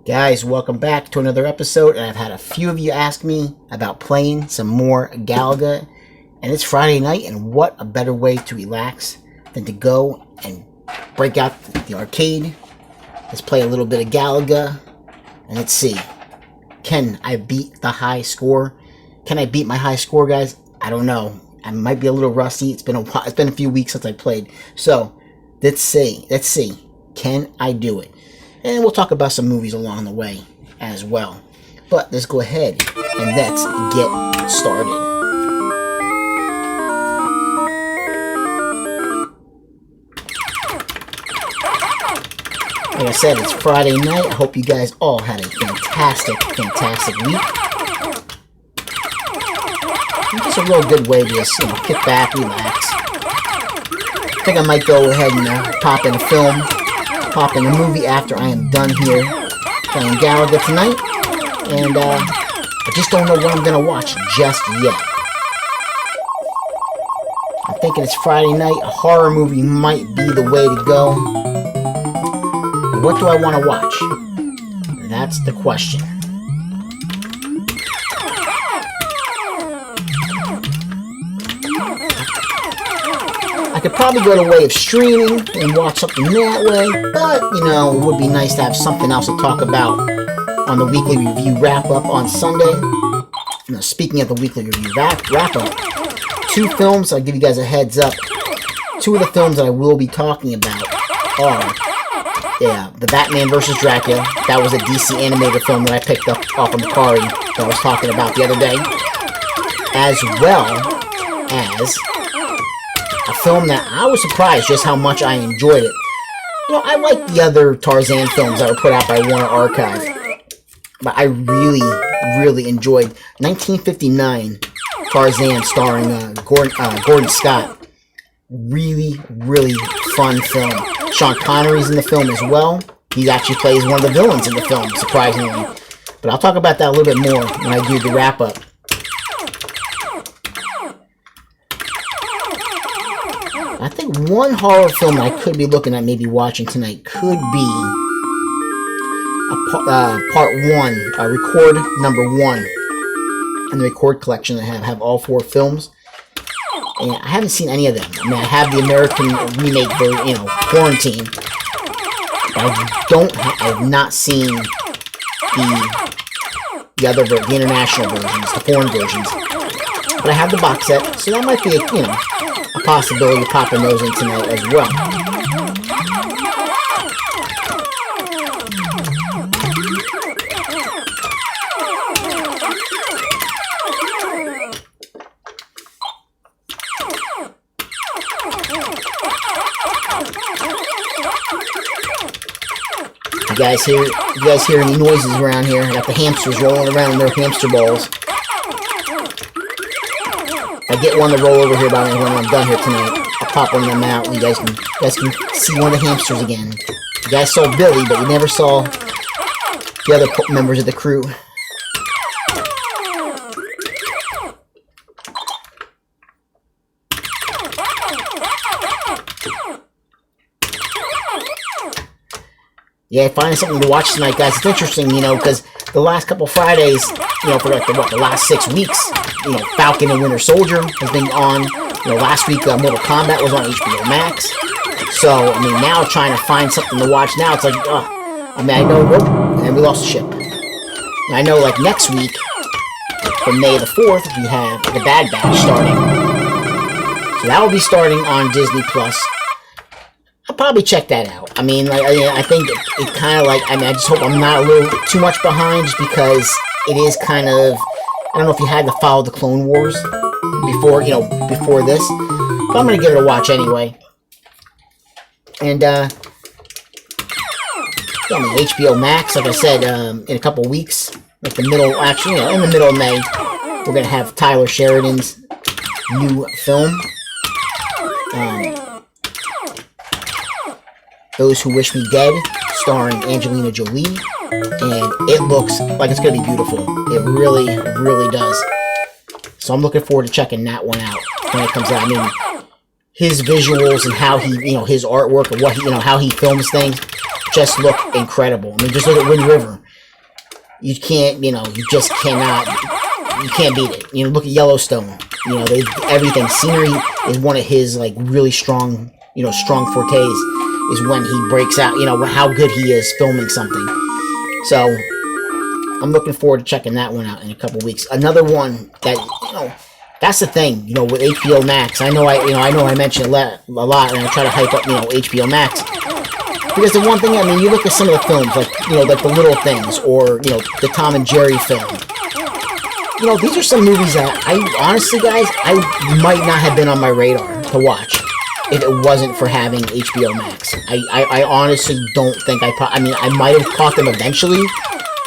Guys, welcome back to another episode, and I've had a few of you ask me about playing some more Galaga, and it's Friday night, and what a better way to relax than to go and break out the arcade. Let's play a little bit of Galaga, and let's see, can I beat the high score? Can I beat my high score, guys? I don't know. I might be a little rusty. It's been a while. It's been a few weeks since I played, so let's see, can I do it? And we'll talk about some movies along the way as well. But let's go ahead and let's get started. Like I said, it's Friday night. I hope you guys all had a fantastic week. And just a real good way to just, kick back, relax. I think I might go ahead and pop in a movie after I am done here playing Galaga tonight, and I just don't know what I'm going to watch just yet. I'm thinking it's Friday night, a horror movie might be the way to go. And what do I want to watch? That's the question. I could probably go the way of streaming and watch something that way, but, it would be nice to have something else to talk about on the weekly review wrap-up on Sunday. Speaking of the weekly review wrap-up, two films, I'll give you guys a heads up. Two of the films that I will be talking about are, the Batman vs. Dracula. That was a DC animated film that I picked up off of Macari that I was talking about the other day, as well as a film that I was surprised just how much I enjoyed it. I like the other Tarzan films that were put out by Warner Archive, but I really enjoyed 1959 Tarzan starring Gordon Scott. Really fun film. Sean Connery's in the film as well. He actually plays one of the villains in the film, surprisingly. But I'll talk about that a little bit more when I do the wrap-up. I think one horror film I could be looking at maybe watching tonight could be part one, record number one in the record collection. I have all four films, and I haven't seen any of them. I mean, I have the American remake for Quarantine, but I have not seen the international versions, the foreign versions. But I have the box set, so that might be a possibility of popping those in tonight as well. You guys hear any noises around here? I got the hamsters rolling around in their hamster balls. I get one to roll over here by me when I'm done here tonight. I'll pop one of them out and you guys can see one of the hamsters again. You guys saw Billy, but you never saw the other members of the crew. Yeah, finding something to watch tonight, guys. It's interesting, because the last couple Fridays, for the last 6 weeks, Falcon and Winter Soldier has been on. Last week Mortal Kombat was on HBO Max. So, now trying to find something to watch now, it's like, I know, and we lost the ship. And I know, next week, for May the 4th, we have The Bad Batch starting. So that will be starting on Disney+. I'll probably check that out. I think it kind of I just hope I'm not a little too much behind, just because it is kind of, I don't know if you had to follow the Clone Wars before this, but I'm going to give it a watch anyway. And, HBO Max, like I said, in a couple weeks, in the middle of May, we're going to have Tyler Sheridan's new film, Those Who Wish Me Dead, starring Angelina Jolie, and it looks like it's going to be beautiful. It really does. So I'm looking forward to checking that one out when it comes out. His visuals and how he, his artwork and what he, how he films things just look incredible. Just look at Wind River. you can't, you know, you just cannot, you can't beat it. You know, look at Yellowstone. You know, everything, scenery is one of his, like, really strong, you know, strong fortes, is when he breaks out, you know, how good he is filming something. So, I'm looking forward to checking that one out in a couple weeks. Another one that, you know, that's the thing, you know, with HBO Max. I know I mention it a lot, and I try to hype up, you know, HBO Max. Because the one thing, I mean, you look at some of the films, like, you know, like The Little Things, or, you know, the Tom and Jerry film. You know, these are some movies that honestly, guys, I might not have been on my radar to watch if it wasn't for having HBO Max. I honestly don't think I mean, I might have caught them eventually,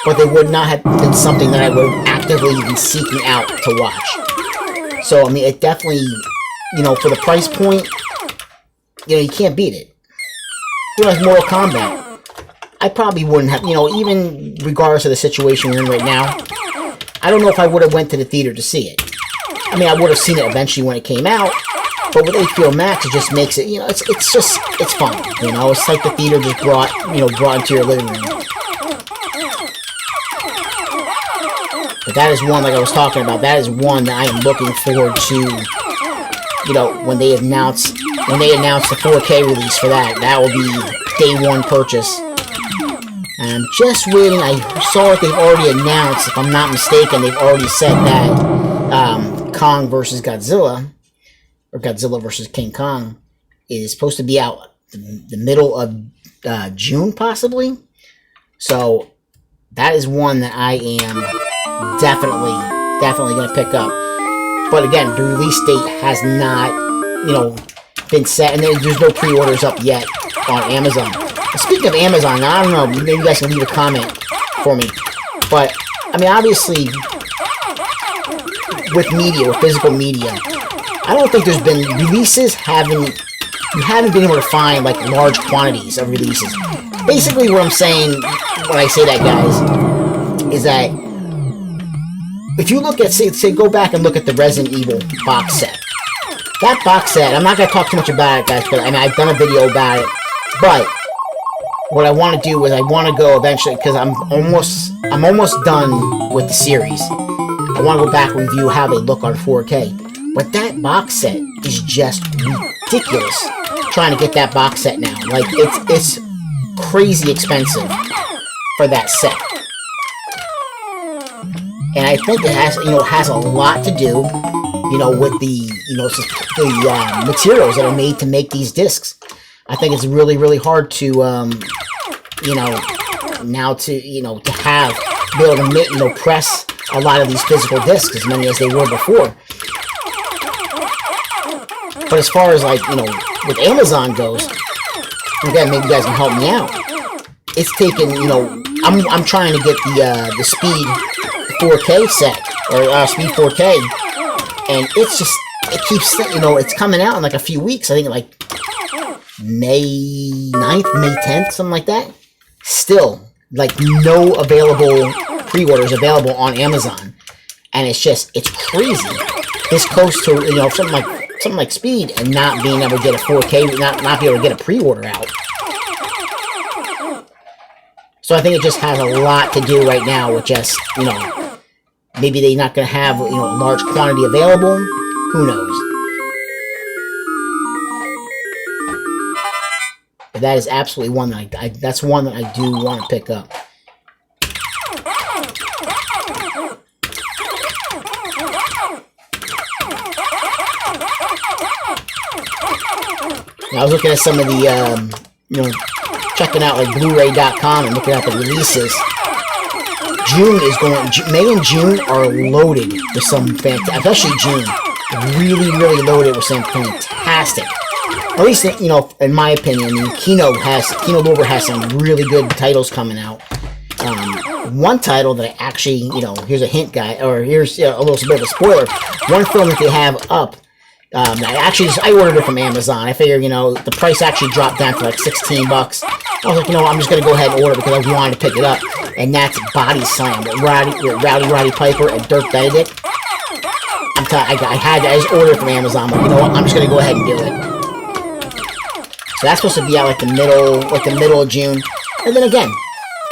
but they would not have been something that I would have actively been seeking out to watch. So, I mean, it definitely, you know, for the price point, you know, you can't beat it. You know, like Mortal Kombat, I probably wouldn't have, you know, even regardless of the situation we're in right now, I don't know if I would have went to the theater to see it. I mean, I would have seen it eventually when it came out, but with HBO Max, it just makes it, you know, it's fun, you know, it's like the theater just brought into your living room. But that is one, like I was talking about, that is one that I am looking forward to, you know, when they announce the 4K release for that. That will be day one purchase. And I'm just waiting. I saw it, they've already announced, if I'm not mistaken, they've already said that Kong vs. Godzilla, or Godzilla vs. King Kong, is supposed to be out the middle of June, possibly. So, that is one that I am definitely going to pick up. But again, the release date has not, you know, been set, and there's no pre-orders up yet on Amazon. Speaking of Amazon, I don't know, maybe you guys can leave a comment for me. But, I mean, obviously, with media, with physical media, I don't think there's been releases you haven't been able to find, like, large quantities of releases. Basically, what I'm saying when I say that, guys, is that if you look at, say, go back and look at the Resident Evil box set. That box set, I'm not going to talk too much about it, guys, but I mean, I've done a video about it, but what I want to do is I want to go eventually, because I'm almost done with the series. I want to go back and review how they look on 4K. But that box set is just ridiculous. Trying to get that box set now, like it's crazy expensive for that set. And I think it has a lot to do, you know, with the materials that are made to make these discs. I think it's really, really hard to, you know, now to be able to make, you know, press a lot of these physical discs, as many as they were before. But as far as, like, you know, with Amazon goes, again, maybe you guys can help me out. It's taken, you know, I'm trying to get the Speed 4K set, or Speed 4K, and it's just, it keeps, you know, it's coming out in like a few weeks. I think like May 9th, May 10th, something like that. Still, like, no available pre-orders available on Amazon, and it's crazy. This close to, you know, something like Speed, and not being able to get a 4K, not be able to get a pre-order out. So I think it just has a lot to do right now with just, you know, maybe they're not going to have, you know, a large quantity available. Who knows? But that is absolutely one that that's one that I do want to pick up. Now, I was looking at some of the, you know, checking out like Blu-ray.com and looking at the releases. May and June are loaded with some fantastic, especially June, really, really loaded with some fantastic. At least, you know, in my opinion, I mean, Kino Lorber has some really good titles coming out. One title that I actually, you know, here's a hint, or here's a little bit of a spoiler. One film that they have up, I ordered it from Amazon. I figured, you know, the price actually dropped down to like $16. I was like, you know, I'm just gonna go ahead and order it because I wanted to pick it up. And that's Body Slam with Rowdy Piper and Dirk Benedict. I just ordered it from Amazon. Like, you know what? I'm just gonna go ahead and do it. So that's supposed to be out like the middle of June. And then again,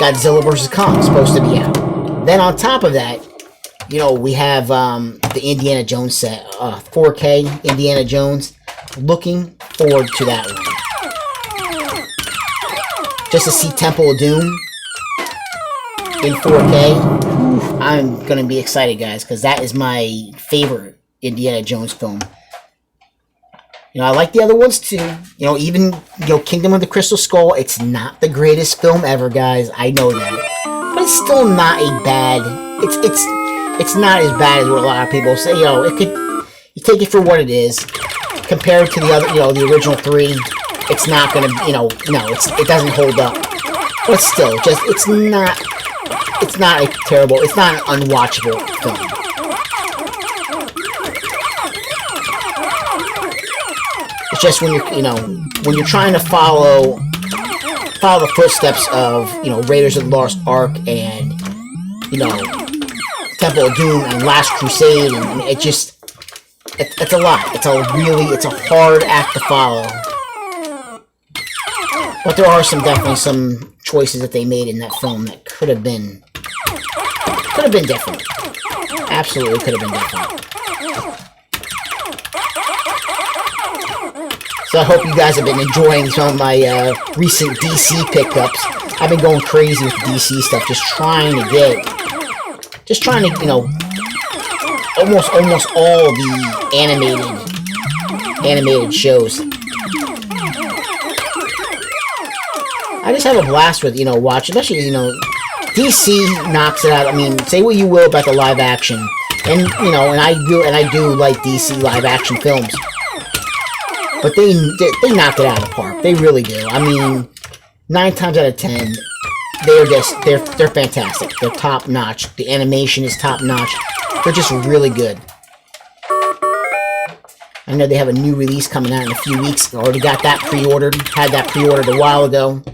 Godzilla vs. Kong is supposed to be out. Then on top of that, you know, we have the Indiana Jones set, 4K Indiana Jones. Looking forward to that one. Just to see Temple of Doom in 4K, I'm gonna be excited, guys, because that is my favorite Indiana Jones film. You know, I like the other ones too. You know, even, you know, Kingdom of the Crystal Skull, it's not the greatest film ever, guys. I know that. But it's still not a bad, it's not as bad as what a lot of people say. You know, it could, you take it for what it is. Compared to the other, you know, the original 3, it's not gonna, you know, no, it doesn't hold up. But still, just, it's not a terrible, it's not an unwatchable film. It's just when you're, you know, when you're trying to follow the footsteps of, you know, Raiders of the Lost Ark and, you know, Temple of Doom and Last Crusade, and I mean, it just, it's a lot. It's a hard act to follow. But there are definitely some choices that they made in that film that could have been different. Absolutely could have been different. So I hope you guys have been enjoying some of my recent DC pickups. I've been going crazy with DC stuff, just trying to, you know, almost all the animated shows. I just have a blast with, you know, watching, especially, you know, DC knocks it out. I mean, say what you will about the live action, and, you know, and I do like DC live action films, but they knock it out of the park. They really do. I mean, 9 times out of 10, they're fantastic. They're top notch. The animation is top notch. They're just really good. I know they have a new release coming out in a few weeks. I already got that pre-ordered. Had that pre-ordered a while ago.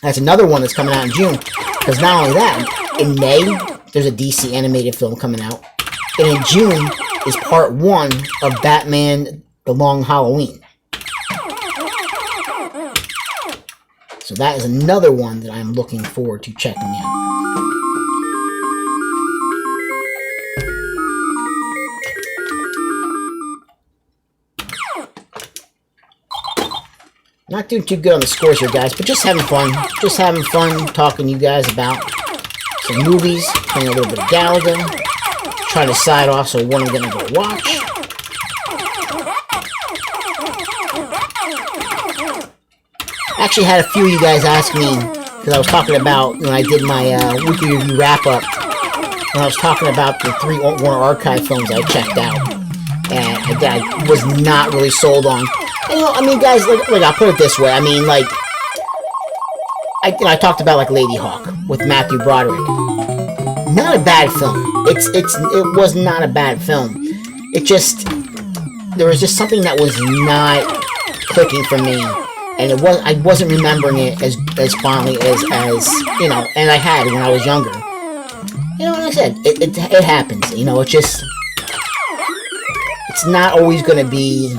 That's another one that's coming out in June. Because not only that, in May, there's a DC animated film coming out. And in June is part 1 of Batman The Long Halloween. So that is another one that I'm looking forward to checking out. Not doing too good on the scores here, guys, but just having fun. Just having fun talking to you guys about some movies, playing a little bit of Galaga, trying to decide also what I'm going to go watch. Actually had a few of you guys ask me, because I was talking about, when I did my weekly review wrap-up, when I was talking about the 3 Warner Archive films I checked out, and I was not really sold on. And, you know, I mean, guys, like I'll put it this way, I mean, like, I talked about, like, Lady Hawk with Matthew Broderick. Not a bad film. It was not a bad film. It just, there was just something that was not clicking for me. And I wasn't remembering it as fondly as you know, and I had when I was younger. You know, like I said, it happens. You know, it's not always going to be.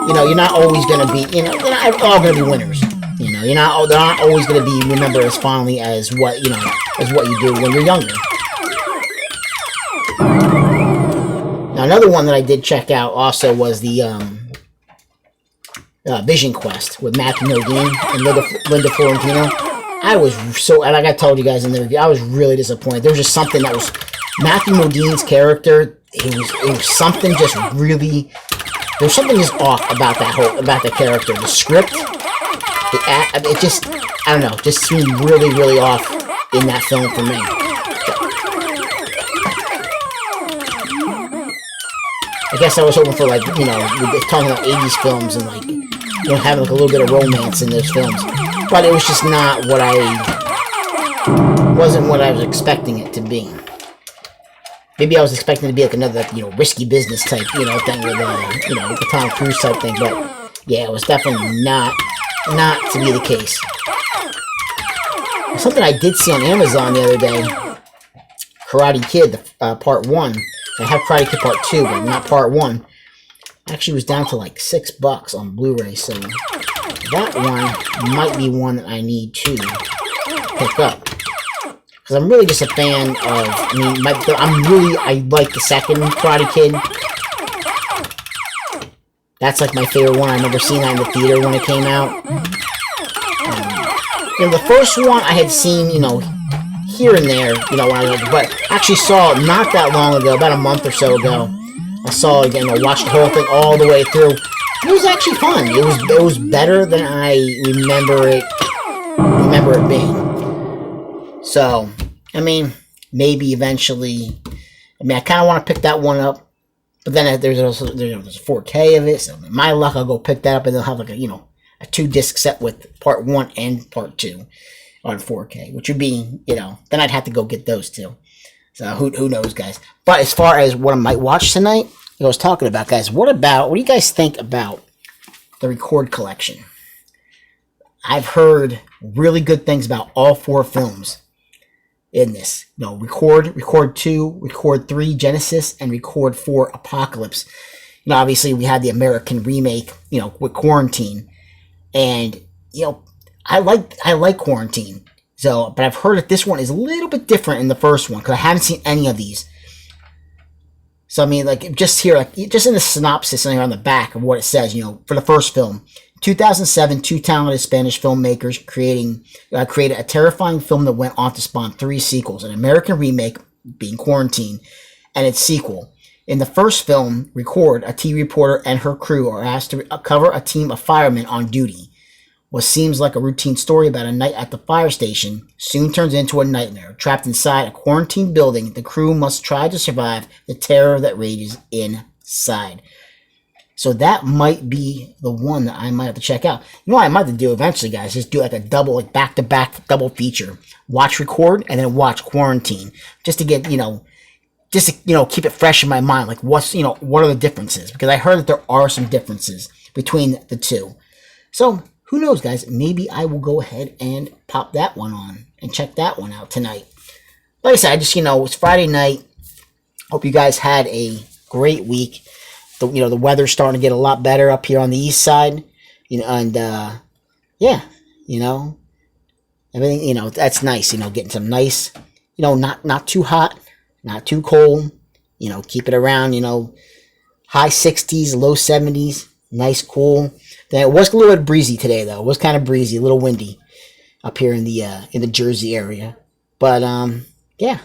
You know, you're not always going to be. You know, they're not all going to be winners. You know, they're not always going to be remembered as fondly as what you do when you're younger. Now, another one that I did check out also was the Vision Quest with Matthew Modine and Linda Florentino. I was so, like I told you guys in the review, I was really disappointed. There was just something that was Matthew Modine's character. It was something just really. There was something just off about the character. The script, it just, I don't know, just seemed really, really off in that film for me. I guess I was hoping for, like, you know, talking about 80s films and, like, you know, having, like, a little bit of romance in those films. But it was just not wasn't what I was expecting it to be. Maybe I was expecting it to be, like, another, you know, risky business type, you know, thing with, you know, the Tom Cruise type thing. But, yeah, it was definitely not to be the case. Something I did see on Amazon the other day, Karate Kid, Part 1. I have Karate Kid Part 2, but not Part 1. Actually was down to like $6 on Blu-ray, so that one might be one that I need to pick up. Because I'm really just a fan of, I like the second Karate Kid. That's like my favorite one. I remember seeing that in the theater when it came out. The first one I had seen, here and there, when I was, but actually saw it not that long ago, about a month or so ago. I saw it again, watched the whole thing all the way through. It was actually fun. It was better than I remember it being. So, maybe eventually. I kind of want to pick that one up, but then there's a 4K of it. So, my luck, I'll go pick that up, and they'll have like a 2-disc set with part 1 and part 2 on 4K, which would be, then I'd have to go get those two. So who knows, guys? But as far as what I might watch tonight, I was talking about, guys, what do you guys think about the Record collection? I've heard really good things about all 4 films in this. Record 2, Record 3, Genesis, and Record 4, Apocalypse. Obviously we had the American remake, with Quarantine. And, I like Quarantine. So, but I've heard that this one is a little bit different in the first one, because I haven't seen any of these. So, just here, just in the synopsis on the back of what it says, for the first film. 2007, 2 talented Spanish filmmakers created a terrifying film that went on to spawn 3 sequels. An American remake, being Quarantine, and its sequel. In the first film, Record, a TV reporter and her crew are asked to cover a team of firemen on duty. What seems like a routine story about a night at the fire station soon turns into a nightmare. Trapped inside a quarantine building, the crew must try to survive the terror that rages inside. So that might be the one that I might have to check out. What I might have to do eventually, guys, is do like a double, back-to-back double feature. Watch Record and then watch Quarantine. Just to get, keep it fresh in my mind. Like, what are the differences? Because I heard that there are some differences between the two. So, who knows, guys? Maybe I will go ahead and pop that one on and check that one out tonight. Like I said, it's Friday night. Hope you guys had a great week. The weather's starting to get a lot better up here on the east side. Everything, that's nice. Getting some nice, not too hot, not too cold. Keep it around, high 60s, low 70s. Nice, cool. Then it was a little bit breezy today, though. It was kind of breezy, a little windy up here in the Jersey area. But yeah,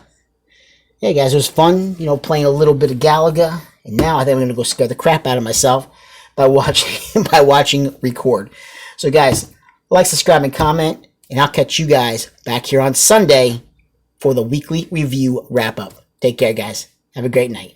guys, it was fun. Playing a little bit of Galaga, and now I think I'm gonna go scare the crap out of myself by watching Record. So, guys, like, subscribe, and comment, and I'll catch you guys back here on Sunday for the weekly review wrap up. Take care, guys. Have a great night.